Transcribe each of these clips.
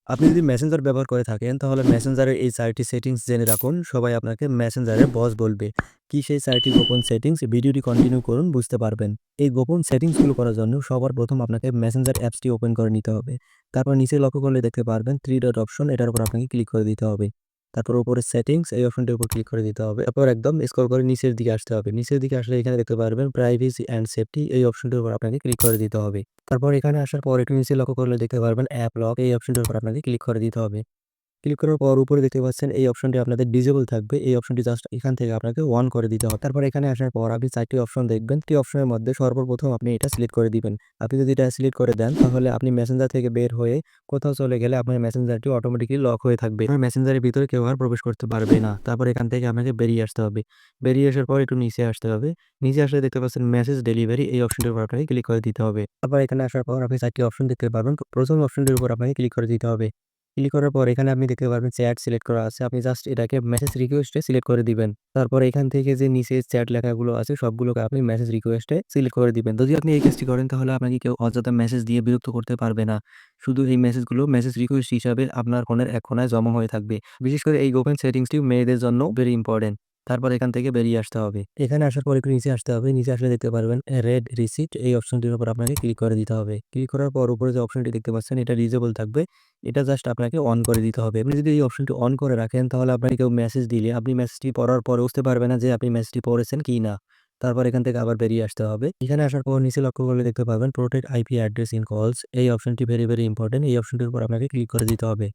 আপনি যদি মেসেঞ্জার ব্যবহার করে থাকেন তাহলে মেসেঞ্জারের এই ৪টি সেটিংস জেনে রাখুন। সবাই আপনাকে মেসেঞ্জারের বস বলবে। কি সেই ৪টি গোপন সেটিংস? ভিডিওটি কন্টিনিউ করুন, বুঝতে পারবেন। এই গোপন সেটিংসগুলো করার জন্য সবার প্রথম আপনাকে মেসেঞ্জার অ্যাপসটি ওপেন করে নিতে হবে। তারপর নিচে লক্ষ্য করলে দেখতে পারবেন 3 ডট অপশন, এটার উপর আপনাকে ক্লিক করে দিতে হবে। তারপর উপরে সেটিংস এই অপশনটির উপর ক্লিক করে দিতে হবে। তারপর একদম স্ক্রল করে নিচের দিকে আসতে হবে। নিচের দিকে আসলে এখানে দেখতে পারবেন প্রাইভেসি অ্যান্ড সেফটি, এই অপশনটির উপর আপনাকে ক্লিক করে দিতে হবে। তারপর এখানে আসার পর একটু নিচে লক্ষ্য করলে দেখতে পারবেন অ্যাপ লক, এই অপশনটির উপর আপনাকে ক্লিক করে দিতে হবে। ক্লিক করার পর উপরে দেখতে পাচ্ছেন এই অপশনটি আপনাদের ডিসেবল থাকবে। এই অপশনটি জাস্ট এখান থেকে আপনাকে অন করে দিতে হবে। তারপর এখানে আসার পর আপনি ৪ টি অপশন দেখবেন। ৩ অপশনের মধ্যে সর্বপ্রথম আপনি এটা সিলেক্ট করে দিবেন। আপনি যদি এটা সিলেক্ট করে দেন তাহলে আপনি মেসেঞ্জার থেকে বের হয়ে কোথাও চলে গেলে আপনার মেসেঞ্জারটি অটোমেটিক্যালি লক হয়ে থাকবে। আপনার মেসেঞ্জারের ভিতরে কেউ আর প্রবেশ করতে পারবে না। তারপর এখান থেকে আপনাকে বেরিয়ে আসতে হবে। বেরিয়ে আসার পর একটু নিচে আসতে হবে। নিচে আসলে দেখতে পাচ্ছেন মেসেজ ডেলিভারি, এই অপশনটির উপর আপনাকে ক্লিক করে দিতে হবে। তারপর এখানে আসার পর আপনি ৪ টি অপশন দেখতে পারবেন। প্রথম অপশনটির উপর আপনাকে ক্লিক করে দিতে হবে। ক্লিক করার পর এখানে আপনি দেখতে পারবেন চ্যাট সিলেক্ট করা আছে। আপনি জাস্ট এটাকে মেসেজ রিকোয়েস্টে সিলেক্ট করে দিবেন। তারপর এখান থেকে যে নিচে চ্যাট লেখাগুলো আছে সবগুলোকে আপনি মেসেজ রিকোয়েস্টে সিলেক্ট করে দিবেন। যদি আপনি এই কাজটি করেন তাহলে আপনাকে কেউ অযথা মেসেজ দিয়ে বিরক্ত করতে পারবে না। শুধু এই মেসেজগুলো মেসেজ রিকোয়েস্ট হিসাবে আপনার ফোনের এক কোণায় জমা হয়ে থাকবে। বিশেষ করে এই গোপন সেটিংসটি মেয়েদের জন্য ভেরি ইম্পোর্টেন্ট। তারপর এখান থেকে বেরিয়ে আসতে হবে। এখানে আসার পর একটু নিচে আসতে হবে। নিচে আসলে দেখতে পারবেন রেড রিসিট, এই অপশনটির উপর আপনাকে ক্লিক করে দিতে হবে। ক্লিক করার পর উপরে যে অপশনটি দেখতে পাচ্ছেন এটা ডিসেবল থাকবে। এটা জাস্ট আপনাকে অন করে দিতে হবে। আপনি যদি এই অপশনটি অন করে রাখেন তাহলে আপনাকে কেউ মেসেজ দিলে আপনি মেসেজটি পড়ার পরে বুঝতে পারবেন না যে আপনি মেসেজটি পড়েছেন কি না। তারপর এখান থেকে আবার বেরিয়ে আসতে হবে। এখানে আসার পর নিচে লক্ষ্য করলে দেখতে পাবেন প্রোটেক্ট আইপি অ্যাড্রেস ইন কলস, এই অপশনটি ভেরি ইম্পোর্টেন্ট। এই অপশনটির উপর আপনাকে ক্লিক করে দিতে হবে।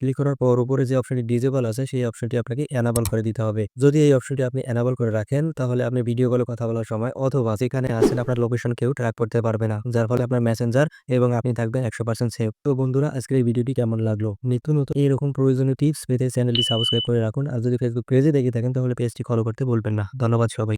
ক্লিক করার পর উপরে যে অপশনটি ডিসেবল আছে সেই অপশনটি আপনাকে এনাবল করে দিতে হবে। যদি এই অপশনটি আপনি এনাবল করে রাখেন তাহলে আপনি ভিডিও কলে কথা বলার সময় অথবা যেখানে আছেন আপনার লোকেশন কেউ ট্র্যাক করতে পারবে না। যার ফলে আপনার মেসেঞ্জার এবং আপনি থাকবেন 100% সেফ। তো বন্ধুরা, আজকের এই ভিডিওটি কেমন লাগলো? নিত্য নতুন এরকম প্রয়োজনীয় টিপস পেতে চ্যানেলটি সাবস্ক্রাইব করে রাখুন। আর যদি ফেসবুক পেজে দেখে থাকেন তাহলে পেজটি ফলো করতে ভুলবেন না। ধন্যবাদ সবাই।